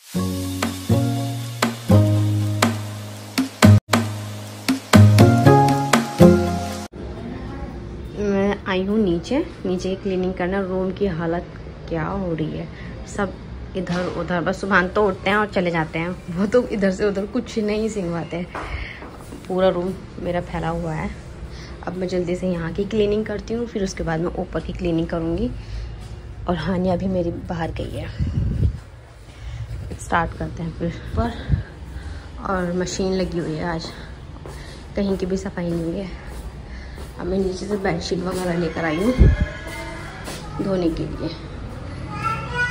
मैं आई हूँ नीचे की क्लीनिंग करना। रूम की हालत क्या हो रही है, सब इधर उधर, बस सुबह तो उठते हैं और चले जाते हैं, वो तो इधर से उधर कुछ नहीं सिंगवाते हैं। पूरा रूम मेरा फैला हुआ है। अब मैं जल्दी से यहाँ की क्लीनिंग करती हूँ, फिर उसके बाद मैं ऊपर की क्लीनिंग करूँगी। और हानिया भी मेरी बाहर गई है। स्टार्ट करते हैं फिर पर। और मशीन लगी हुई है, आज कहीं की भी सफाई नहीं है। अब मैं नीचे से बेडशीट वगैरह लेकर आई हूँ धोने के लिए।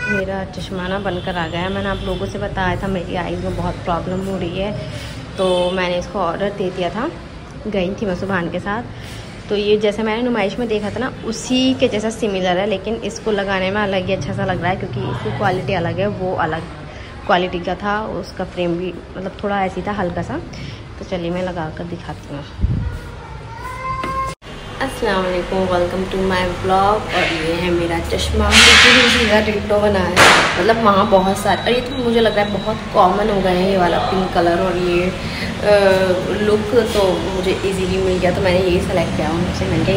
मेरा चश्माना बनकर आ गया है। मैंने आप लोगों से बताया था मेरी आईज में बहुत प्रॉब्लम हो रही है, तो मैंने इसको ऑर्डर दे दिया था। गई थी मैं सुभान के साथ, तो ये जैसे मैंने नुमाइश में देखा था ना, उसी के जैसा सिमिलर है, लेकिन इसको लगाने में अलग ही अच्छा सा लग रहा है, क्योंकि इसकी क्वालिटी अलग है। वो अलग क्वालिटी का था, उसका फ्रेम भी मतलब थोड़ा ऐसी था, हल्का सा। तो चलिए मैं लगा कर दिखाती हूँ। अस्सलाम वालेकुम, वेलकम टू माय ब्लॉग। और ये है मेरा चश्मा, सीधा डिट्टो बना है। मतलब वहाँ बहुत सारे, और ये तो मुझे लग रहा है बहुत कॉमन हो गए हैं ये वाला पिंक कलर और ये लुक, तो मुझे इजीली मिल गया, तो मैंने यही सेलेक्ट किया उनसे। मैंने कहा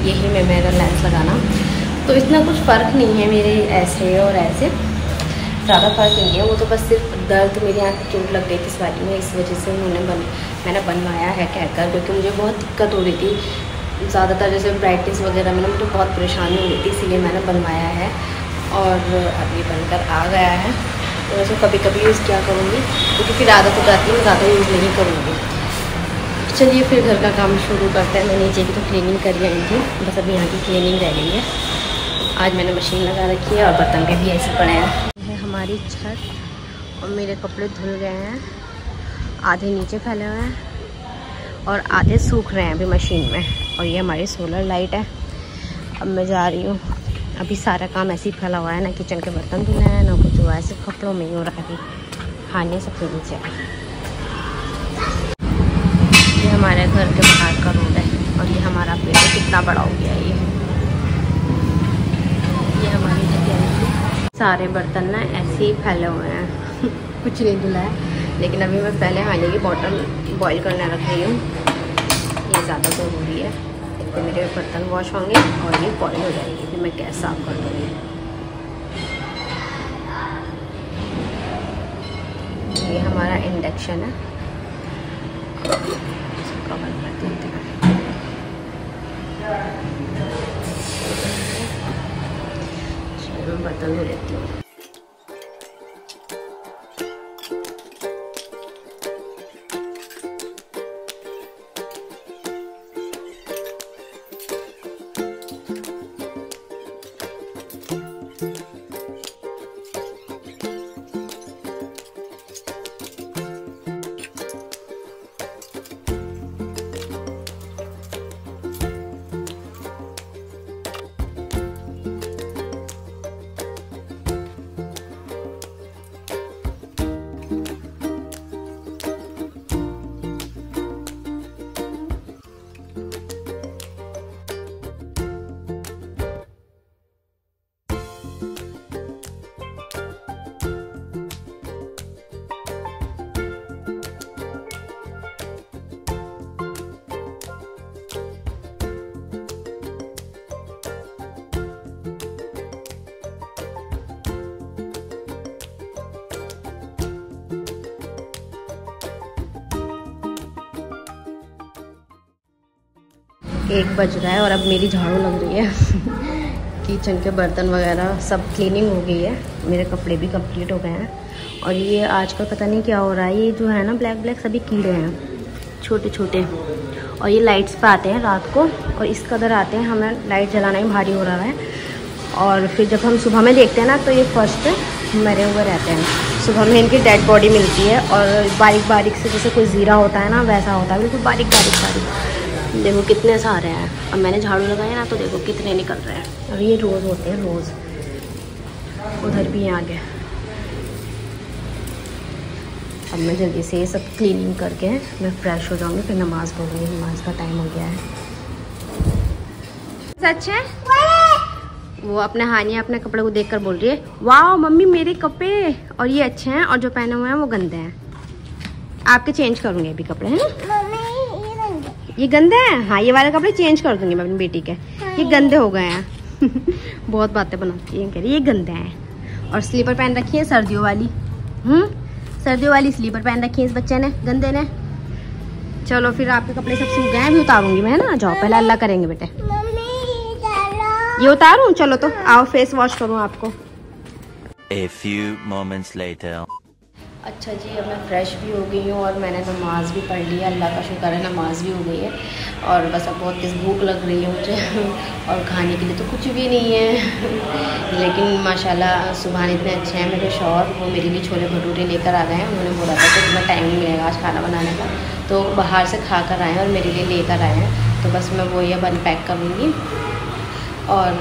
यही में मेरा लेंस लगाना। तो इतना कुछ फ़र्क नहीं है मेरे ऐसे और ऐसे, ज़्यादा फ़र्क नहीं है। वो तो बस सिर्फ दर्द, मेरी आँख चोट लग गई थी इस वाली में, इस वजह से मैंने बनवाया है कहकर, क्योंकि मुझे बहुत दिक्कत हो रही थी। ज़्यादातर जैसे ब्राइटनेस वगैरह में ना मुझे बहुत परेशानी हो रही थी, इसीलिए मैंने बनवाया है। और अब ये बनकर आ गया है। तो वैसे कभी कभी यूज़ किया करूँगी, क्योंकि फिर आदत हो जाती है, मैं ज़्यादा यूज़ नहीं करूँगी। चलिए फिर घर का काम शुरू करते हैं। मैं नीचे की तो क्लीनिंग कर आई थी, बस अभी यहाँ की क्लीनिंग रह गई है। आज मैंने मशीन लगा रखी है और बर्तन के भी ऐसे पड़े हैं। है हमारी छत, और मेरे कपड़े धुल गए हैं, आधे नीचे फैले हुए हैं और आधे सूख रहे हैं अभी मशीन में। और ये हमारी सोलर लाइट है। अब मैं जा रही हूँ। अभी सारा काम ऐसे ही फैला हुआ है, ना किचन के बर्तन धुले हैं, ना कुछ हुआ है, सिर्फ कपड़ों में ही हो रहा है अभी। खाने सबसे नीचे ये हमारे घर के बाहर का रोड है, और ये हमारा पेड़ कितना बड़ा हो गया है। ये हमारी जगह, सारे बर्तन ना ऐसे ही फैले हुए हैं कुछ नहीं धुला है। लेकिन अभी मैं पहले हानी की बॉटल बॉईल करने रख रही हूँ, ये ज़्यादा ज़रूरी है। तो मेरे बर्तन वॉश होंगे और ये बॉईल हो जाएगी, फिर मैं गैस साफ कर दूँगी। ये हमारा इंडक्शन है, कवर कर देते हैं। मैं बर्तन धो लेती हूँ। एक बज रहा है और अब मेरी झाड़ू लग रही है किचन के बर्तन वगैरह सब क्लीनिंग हो गई है, मेरे कपड़े भी कंप्लीट हो गए हैं। और ये आजकल पता नहीं क्या हो रहा है, ये जो है ना ब्लैक ब्लैक सभी कीड़े हैं छोटे छोटे, और ये लाइट्स पे आते हैं रात को, और इस कदर आते हैं, हमें लाइट जलाना ही भारी हो रहा है। और फिर जब हम सुबह में देखते हैं ना, तो ये फर्स्ट पे मरे हुए रहते हैं। सुबह में इनकी डेड बॉडी मिलती है, और बारीक बारीक से जैसे कोई ज़ीरा होता है ना, वैसा होता है, बिल्कुल बारीक बारीक बारीक। देखो कितने सारे हैं। अब मैंने झाड़ू लगाया ना, तो देखो कितने निकल रहे हैं। और ये रोज़ होते हैं, रोज़ उधर भी हैं आगे। अब मैं जल्दी से ये सब क्लीनिंग करके मैं फ्रेश हो जाऊँगी, फिर नमाज़ पढ़ूँगी। नमाज का टाइम हो गया है। सच है वो अपने हानिया अपने कपड़े को देखकर बोल रही है वाह मम्मी मेरे कपड़े और ये अच्छे हैं और जो पहने हुए हैं वो गंदे हैं। आपके चेंज करूँगी अभी कपड़े, है ना? ये गंदे हैं, हाँ ये वाले कपड़े चेंज कर दूंगी मैं अपनी बेटी के। ये गंदे हो गए हैं। बहुत बातें बनाती है, कह रही ये गंदे हैं। और स्लीपर पहन रखी है सर्दियों वाली, सर्दियों वाली स्लीपर पहन रखी है इस बच्चे ने, गंदे ने। चलो फिर आपके कपड़े सब सूख गए हैं, अभी उतारूंगी मैं, है ना? जाओ पहले अल्लाह करेंगे बेटे। ये उतारूं? चलो तो आओ फेस वॉश करूं आपको। A few moments later. अच्छा जी, अब मैं फ़्रेश भी हो गई हूँ और मैंने नमाज़ भी पढ़ ली है, अल्लाह का शुक्र है नमाज़ भी हो गई है। और बस अब बहुत तेज़ भूख लग रही है मुझे और खाने के लिए तो कुछ भी नहीं है। लेकिन माशाल्लाह सुबह इतने अच्छे हैं मेरे शौहर, वो मेरे लिए छोले भटूरे लेकर आ गए हैं। उन्होंने बोला था कि तुम्हें टाइम नहीं मिलेगा आज खाना बनाने का, तो बाहर से खा कर आए हैं और मेरे लिए लेकर आए हैं। तो बस मैं वो ये बन पैक करूँगी और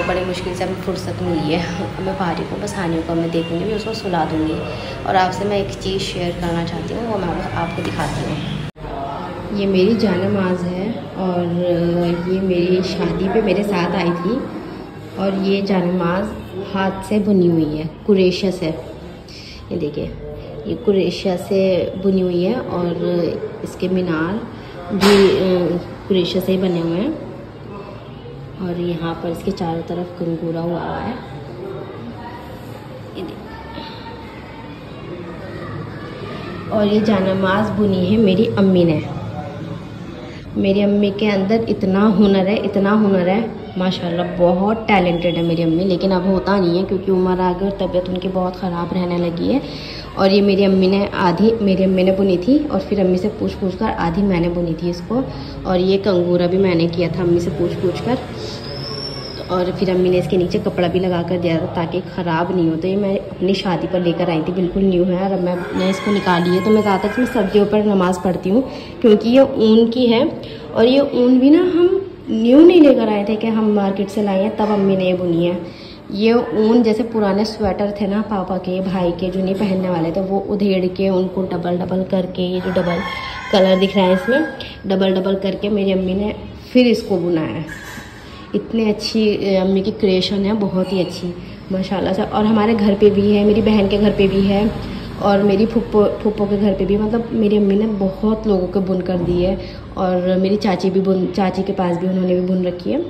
बड़ी मुश्किल से अभी फुर्सत मिली है। मैं बाहरी को बस हानियों को मैं देखूँगी भी, उसको सुला दूँगी। और आपसे मैं एक चीज़ शेयर करना चाहती हूँ, वो मैं आपको दिखाती हूँ। ये मेरी जानमाज़ है और ये मेरी शादी पे मेरे साथ आई थी। और ये जानमाज़ हाथ से बुनी हुई है, कुरेशिया से। ये देखिए, ये कुरेशिया से बुनी हुई है और इसके मीनार भी कुरेशिया से ही बने हुए हैं। और यहाँ पर इसके चारों तरफ कंगूरा हुआ है। और ये जानमाज़ बुनी है मेरी अम्मी ने। मेरी अम्मी के अंदर इतना हुनर है, इतना हुनर है माशाल्लाह, बहुत टैलेंटेड है मेरी अम्मी। लेकिन अब होता नहीं है क्योंकि उम्र आ गई और तबीयत उनकी बहुत ख़राब रहने लगी है। और ये मेरी अम्मी ने आधी मेरी अम्मी ने बुनी थी और फिर अम्मी से पूछ कर आधी मैंने बुनी थी इसको। और ये कंगूरा भी मैंने किया था अम्मी से पूछ कर। और फिर अम्मी ने इसके नीचे कपड़ा भी लगा कर दिया था ताकि ख़राब नहीं हो। तो ये मैं अपनी शादी पर लेकर आई थी, बिल्कुल न्यू है। और अब मैंने इसको निकाली है। तो मैं ज़्यादातर इसमें सर्दियों पर नमाज़ पढ़ती हूँ क्योंकि ये ऊन की है। और ये ऊन भी ना हम न्यू नहीं लेकर आए थे कि हम मार्केट से लाए हैं, तब अम्मी ने ये बुनी है। ये ऊन जैसे पुराने स्वेटर थे ना पापा के, भाई के, जो नहीं पहनने वाले थे, वो उधेड़ के उनको डबल करके, ये जो डबल कलर दिख रहा है इसमें, डबल करके मेरी अम्मी ने फिर इसको बुनाया है। इतनी अच्छी अम्मी की क्रिएशन है, बहुत ही अच्छी माशाल्लाह से। और हमारे घर पे भी है, मेरी बहन के घर पे भी है और मेरी फूफो के घर पे भी। मतलब मेरी अम्मी ने बहुत लोगों को बुन कर दी है। और मेरी चाची के पास भी उन्होंने भी बुन रखी है।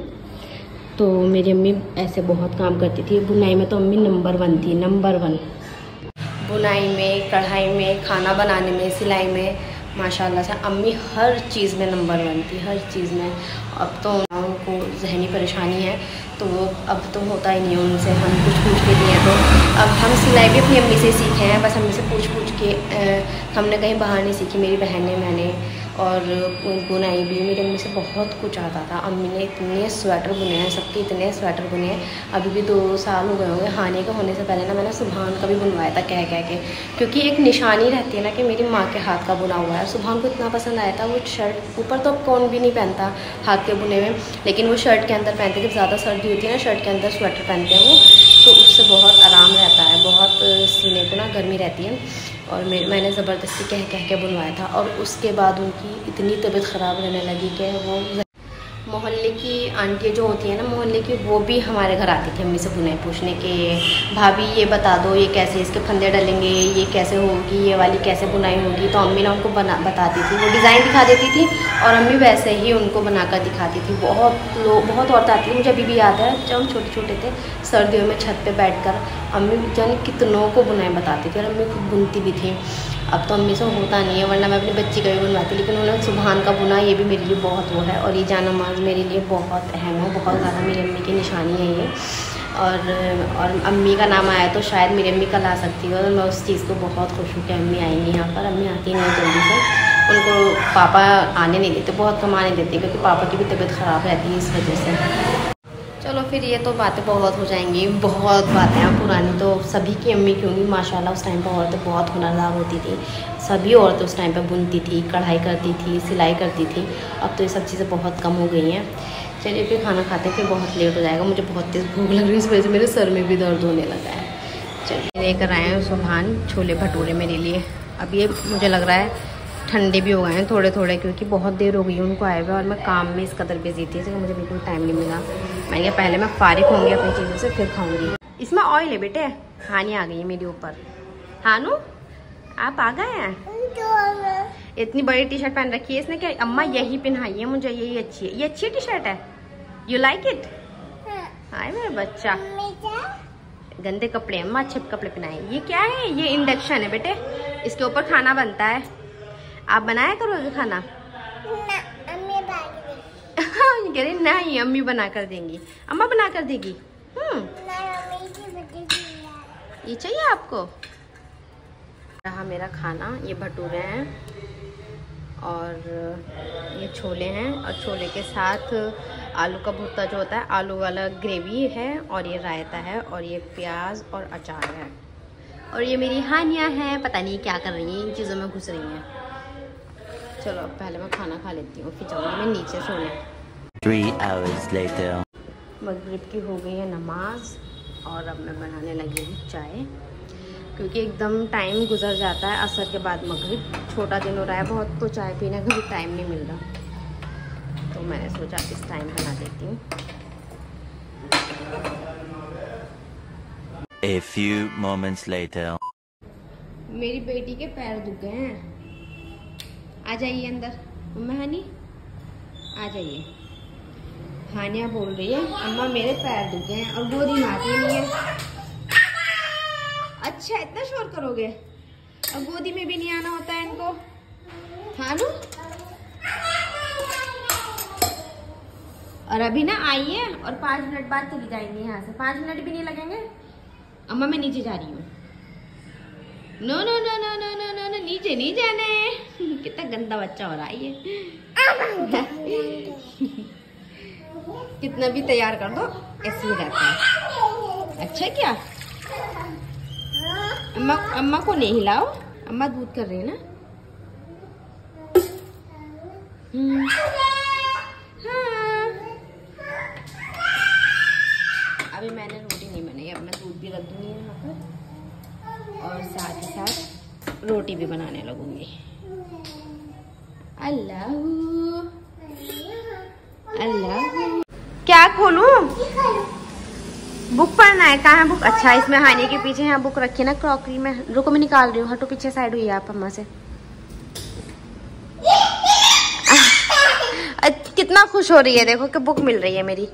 तो मेरी अम्मी ऐसे बहुत काम करती थी। बुनाई में तो अम्मी नंबर 1 थी, नंबर 1। बुनाई में, कढ़ाई में, खाना बनाने में, सिलाई में माशाल्लाह से अम्मी हर चीज़ में नंबर 1 थी, हर चीज़ में। अब तो उनको जहनी परेशानी है तो वो अब तो होता ही नहीं उनसे, हम पूछ के दिए। तो अब हम सिलाई भी अपनी अम्मी से सीखे हैं, बस अम्मी से पूछ के हमने कहीं बाहर नहीं सीखी, मेरी बहन ने, मैंने। और बुनाई भी मेरी अम्मी से बहुत कुछ आता था। अम्मी ने इतने स्वेटर बुने हैं, सबके इतने स्वेटर बुने हैं। अभी भी 2 साल हो गए होंगे हानि का होने से पहले ना, मैंने सुभान का भी बुनवाया था कह के, क्योंकि एक निशानी रहती है ना कि मेरी माँ के हाथ का बुना हुआ है। सुभान को इतना पसंद आया था वो शर्ट, ऊपर तो अब कौन भी नहीं पहनता हाथ के बुने में, लेकिन वो शर्ट के अंदर पहनते, जब ज़्यादा सर्दी होती है ना शर्ट के अंदर स्वेटर पहनते हैं वो, तो उससे बहुत आराम रहता है, बहुत सीने को ना गर्मी रहती है। और मैंने ज़बरदस्ती कह के बुनवाया था। और उसके बाद उनकी इतनी तबीयत ख़राब रहने लगी कि वो मोहल्ले की आंटी जो होती है ना मोहल्ले की, वो भी हमारे घर आती थी अम्मी से बुनाई पूछने के, भाभी ये बता दो ये कैसे इसके फंदे डलेंगे, ये कैसे होगी, ये वाली कैसे बुनाई होगी। तो अम्मी ना उनको बताती थी, वो डिज़ाइन दिखा देती थी और अम्मी वैसे ही उनको बनाकर दिखाती थी। बहुत औरतें आती थी, मुझे अभी भी याद है जब हम छोटे थे, सर्दियों में छत पर बैठ कर अम्मी जाने कितनों को बुनाई बताती थी और अम्मी खुद बुनती भी थी। अब तो अम्मी से होता नहीं है, वरना मैं अपनी बच्ची का भी बनवाती, लेकिन उन्होंने सुभान का बुना, ये भी मेरे लिए बहुत वो है। और ये जानमाज़ मेरे लिए बहुत अहम है, बहुत ज़्यादा मेरी अम्मी की निशानी है ये। और अम्मी का नाम आया तो शायद मेरी अम्मी कल आ सकती है और मैं उस चीज़ को बहुत खुश हूँ कि अम्मी आएंगी यहाँ पर। अम्मी आती नहीं जल्दी से, उनको पापा आने नहीं देते, बहुत कम आने देते क्योंकि पापा की भी तबीयत ख़राब रहती है इस वजह से। चलो फिर ये तो बातें बहुत हो जाएंगी, बहुत बातें हैं पुरानी, तो सभी की अम्मी क्यों नहीं माशाल्लाह उस टाइम पर औरतें बहुत हुनरदार होती थी। सभी औरतें उस टाइम पर बुनती थी, कढ़ाई करती थी, सिलाई करती थी। अब तो ये सब चीज़ें बहुत कम हो गई हैं। चलिए फिर खाना खाते हैं, फिर बहुत लेट हो जाएगा, मुझे बहुत तेज़ भूख लग रही है, इस वजह से मेरे सर में भी दर्द होने लगा है। चलिए लेकर आए हैं सुभान छोले भटूरे मेरे लिए। अब ये मुझे लग रहा है ठंडे भी हो गए हैं थोड़े थोड़े, क्योंकि बहुत देर हो गई है उनको आए हुए और मैं काम में इस कदर बिजी थी, इसलिए मुझे बिल्कुल टाइम नहीं मिला। मैंने कहा पहले मैं फारिग होंगी अपनी चीज़ों से फिर खाऊंगी। इसमें ऑयल है बेटे। हानी आ गई है मेरे ऊपर। हानू आप आ गए हैं? इतनी बड़ी टी शर्ट पहन रखी है इसने। क्या अम्मा यही पहनाई है मुझे, यही अच्छी है। ये अच्छी टी शर्ट है, यू लाइक इट? हाय मेरा बच्चा, गंदे कपड़े अम्मा अच्छे कपड़े पहनाए। ये क्या है? ये इंडक्शन है बेटे, इसके ऊपर खाना बनता है। आप बनाया करोगे खाना? ना, अम्मी कह रही नहीं अम्मी बना कर देंगी। अम्मा बना कर देगी। ये चाहिए आपको? रहा मेरा खाना, ये भटूरे हैं और ये छोले हैं, और छोले के साथ आलू का भुर्ता जो होता है, आलू वाला ग्रेवी है, और ये रायता है, और ये प्याज और अचार है। और ये मेरी हानिया है, पता नहीं क्या कर रही हैं, इन चीज़ों में घुस रही हैं। चलो अब पहले मैं खाना खा लेती हूँ, फिर जाऊँगी मैं नीचे सोने। 3 hours later. मगरिब की हो गई है नमाज और अब मैं बनाने लगी हूँ चाय, क्योंकि एकदम टाइम गुजर जाता है असर के बाद मगरिब। छोटा दिन हो रहा है बहुत, तो चाय पीने का भी टाइम नहीं मिल रहा, तो मैंने सोचा इस टाइम बना देती हूँ। A few moments later. मेरी बेटी के पैर दुख गए हैं, आ जाइए अंदर। अम्मा हानी आ जाइए। हानिया बोल रही है अम्मा मेरे पैर दुख गए हैं, और गोदी में आती नहीं है। अच्छा इतना शोर करोगे, और गोदी में भी नहीं आना होता है इनको। हानू और अभी ना आइए और 5 मिनट बाद चली जाएंगे यहाँ से। 5 मिनट भी नहीं लगेंगे। अम्मा मैं नीचे जा रही हूँ। No no no no no no no no, नीचे नहीं जाना है। कितना गंदा बच्चा हो रहा है ये। कितना भी तैयार कर दो ऐसे ही रहता है। अच्छा क्या अम्मा, अम्मा को नहीं हिलाओ, अम्मा दूध कर रही है ना। हाँ अभी मैंने रोटी नहीं बनाई, अब मैं दूध भी रख दूंगी यहाँ पर, और साथ ही साथ रोटी भी बनाने लगूंगी। अल्लाह अल्लाह। क्या खोलूं? बुक पढ़ना है। कहाँ है बुक? अच्छा इसमें हानि के पीछे यहाँ बुक रखी है ना क्रॉकरी में। रुको मैं निकाल रही हूँ, हटो पीछे साइड हुई आप अम्मा से। कितना खुश हो रही है देखो कि बुक मिल रही है मेरी।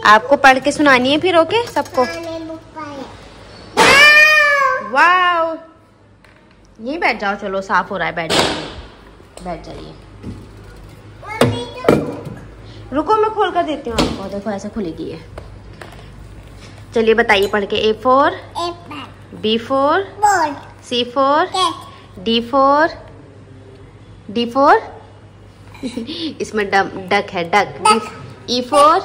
आपको पढ़ के सुनानी है फिर ओके सबको। वाओ यहीं बैठ जाओ, चलो साफ हो रहा है, बैठ जाइए बैठ जाइए। रुको मैं खोल कर देती हूँ आपको, देखो ऐसे खुलेगी है। चलिए बताइए पढ़ के। A4 B4 C4 D4 D4 इसमें डक है, डक। E4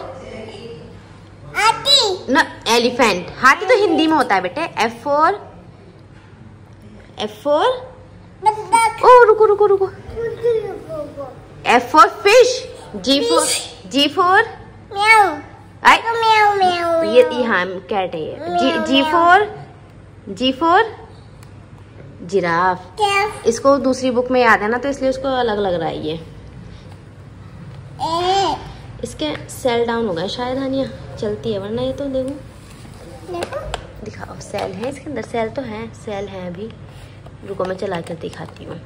ना एलिफेंट। हाथी तो हिंदी में होता है बेटे। F4 ओ रुको रुको रुको। F4 fish. G4 ये हाँ कैट है ये। G4 giraffe. इसको दूसरी बुक में याद है ना, तो इसलिए उसको अलग लग रहा है ये। इसके सेल डाउन हो गए शायद हानिया, चलती है वरना ये तो देखो दिखाओ सेल है इसके अंदर। सेल तो है, सेल है अभी। रुको मैं चला कर दिखाती हूँ।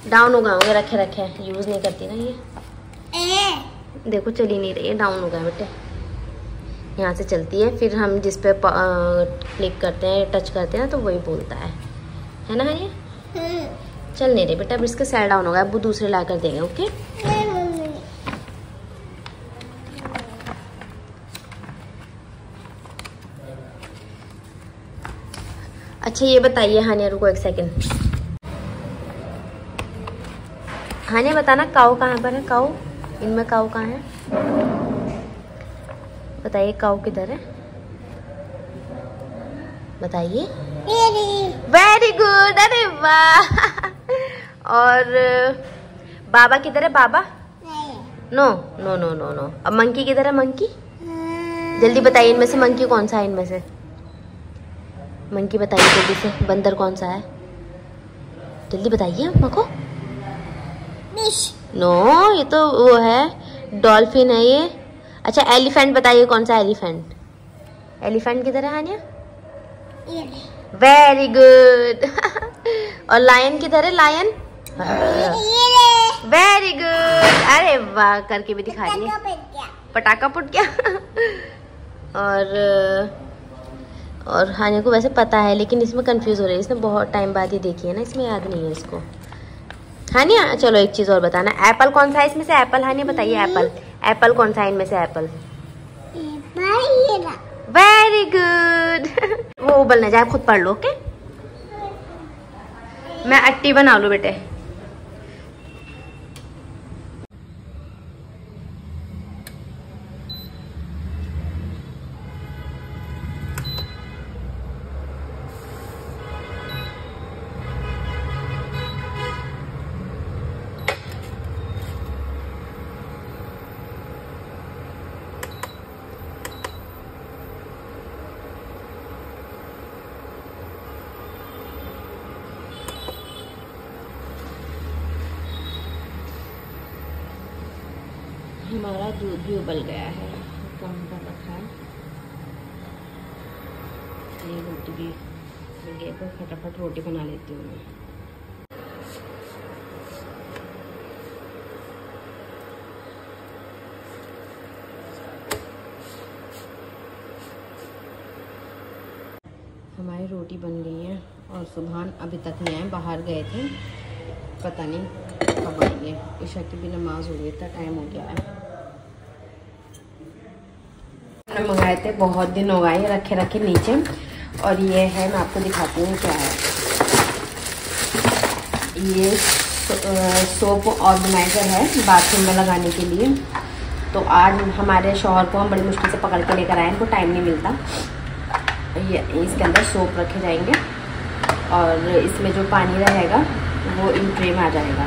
डाउन हो गए होंगे, रखे रखे यूज नहीं करती ना ये। देखो चली नहीं रही है, डाउन हो गया बेटे। यहाँ से चलती है, फिर हम जिस पे क्लिक करते हैं टच करते हैं तो वही बोलता है ना ये। चल नहीं रही बेटा, अब इसके सेल डाउन हो गया, अब वो दूसरे ला कर देंगे ओके। अच्छा ये बताइए हानिया, रुको एक सेकंड। हानिया बताना काऊ कहाँ पर है? काऊ इनमें काऊ कहाँ है बताइए, काऊ किधर है बताइए। वेरी गुड, अरे वाह। और बाबा किधर है? बाबा no no no no no. अब मंकी किधर है? मंकी जल्दी बताइए, इनमें से मंकी कौन सा है? इनमें से मंकी बताइए जल्दी से, बंदर कौन सा है? जल्दी बताइए अम्मा को। नो, ये तो वो है, डॉल्फिन है ये। अच्छा एलिफेंट बताइए कौन सा एलिफेंट? एलिफेंट किधर है हानिया? Very good. और लायन किधर है? Lion very good. अरे वाह, करके भी दिखा रही है। पटाखा फूट गया। और हानिया को वैसे पता है, लेकिन इसमें कंफ्यूज हो रही है। इसने बहुत टाइम बाद ही देखी है ना, इसमें याद नहीं है इसको। हानिया चलो एक चीज और बताना, एप्पल कौन सा है इसमें से? एप्पल हानिया बताइए, एप्पल कौन सा है इनमें से? Apple very good. वो उबलने जाए, खुद पढ़ लो। ओके, मैं अट्टी बना लूं बेटे। हमारा दूध भी उबल गया है, कम कर रखा है। ये रोटी भी बन गई, तो फटाफट रोटी बना लेती हूँ मैं। हमारी रोटी बन गई है और सुबहान अभी तक नहीं आए, बाहर गए थे, पता नहीं कब आएंगे। ईशा की भी नमाज हो गई, इतना टाइम हो गया है। हमने मंगाए थे, बहुत दिन हो गए रखे रखे नीचे। और ये है, मैं आपको दिखाती हूँ क्या है। ये सोप ऑर्गेनाइजर है बाथरूम में लगाने के लिए। तो आज हमारे शौहर को हम बड़ी मुश्किल से पकड़ के लेकर आए, इनको टाइम नहीं मिलता। ये इसके अंदर सोप रखे जाएंगे और इसमें जो पानी रहेगा वो इन ट्रे में आ जाएगा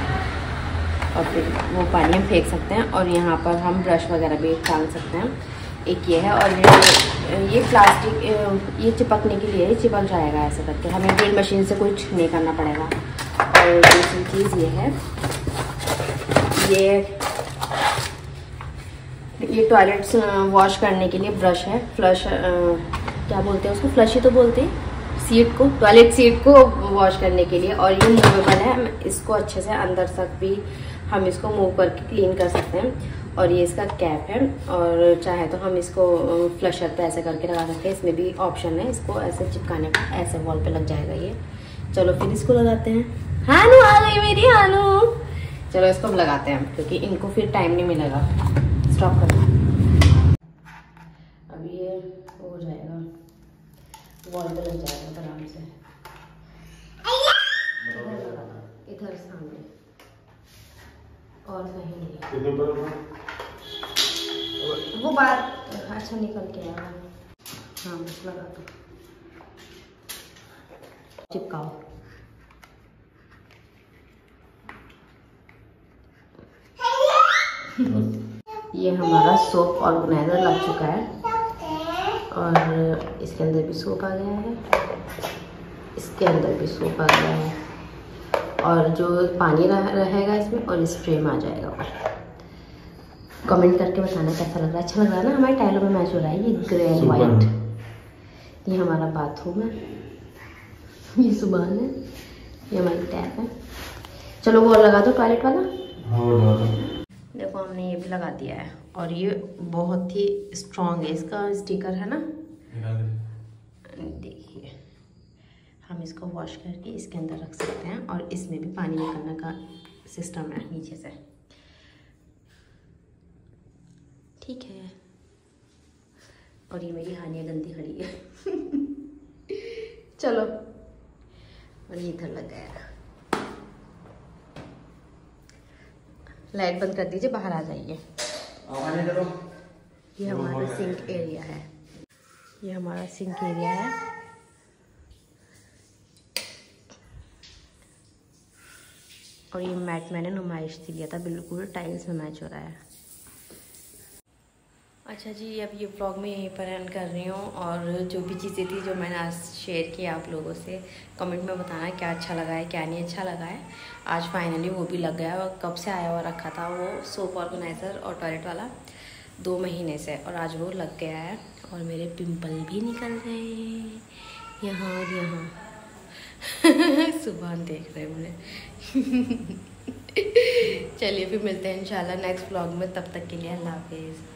और फिर वो पानी हम फेंक सकते हैं। और यहाँ पर हम ब्रश वगैरह भी टांग सकते हैं। एक ये है, और ये प्लास्टिक, ये चिपकने के लिए चिपक जाएगा ऐसे करके, हमें ड्रिल मशीन से कुछ नहीं करना पड़ेगा। और दूसरी चीज़ ये है, ये टॉयलेट्स वॉश करने के लिए ब्रश है। फ्लश क्या बोलते हैं उसको? फ्लश ही तो बोलते हैं सीट को, टॉयलेट सीट को वॉश करने के लिए। और ये मूवेबल है, हम इसको अच्छे से अंदर तक भी हम इसको मूव करके क्लीन कर सकते हैं। और ये इसका कैप है, और चाहे तो हम इसको फ्लशर पे ऐसे करके लगा सकते हैं। इसमें भी ऑप्शन है इसको ऐसे चिपकाने का, ऐसे वॉल पे लग जाएगा ये। चलो फिर इसको लगाते हैं। हानू आ गई मेरी हानू। चलो इसको लगाते हैं हम, क्योंकि इनको फिर टाइम नहीं मिलेगा। स्टॉप कर, अब ये हो जाएगा, वॉल पे लग जाएगा आराम से। इधर सामने, और कहीं नहीं। वो बात अच्छा निकल के आएगा। हाँ बस लगा दो, चिपकाओ। ये हमारा सोप ऑर्गेनाइजर लग चुका है, और इसके अंदर भी सोप आ गया है, इसके अंदर भी सोप आ गया है, और जो पानी रहेगा इसमें और इस ट्रे में आ जाएगा। कमेंट करके बताना कैसा लग रहा है। अच्छा लग रहा है ना? हमारे टाइलों में मैच हो रहा है। ये ग्रे एंड वाइट। ये हमारा बाथरूम है, ये सुबहान है, ये हमारी टैप है। चलो वो लगा दो टॉयलेट वाला। देखो हमने ये भी लगा दिया है, और ये बहुत ही स्ट्रॉन्ग है, इसका स्टिकर है ना, देखिए। हम इसको वॉश करके इसके अंदर रख सकते हैं, और इसमें भी पानी निकलने का सिस्टम है नीचे से। ठीक है। और ये मेरी हानिया गंदी खड़ी है। चलो, और ये इधर लग गया। लाइट बंद कर दीजिए, बाहर आ जाइए। ये हमारा सिंक एरिया है, ये हमारा सिंक एरिया है। और ये मैट मैंने नुमाइश से लिया था, बिल्कुल टाइल्स में मैच हो रहा है। अच्छा जी, अब ये व्लॉग मैं यहीं पर एंड कर रही हूँ। और जो भी चीज़ें थी जो मैंने आज शेयर की आप लोगों से, कमेंट में बताना क्या अच्छा लगा है क्या नहीं अच्छा लगा है। आज फाइनली वो भी लग गया। और कब से आया हुआ रखा था वो सोप ऑर्गेनाइज़र और टॉयलेट वाला 2 महीने से, और आज वो लग गया है। और मेरे पिंपल भी निकल रहे हैं यहाँ और यहाँ। सुबह देख रहे हैं मुझे। चलिए फिर मिलते हैं इंशाल्लाह नेक्स्ट व्लॉग में, तब तक के लिए अल्लाह हाफिज़।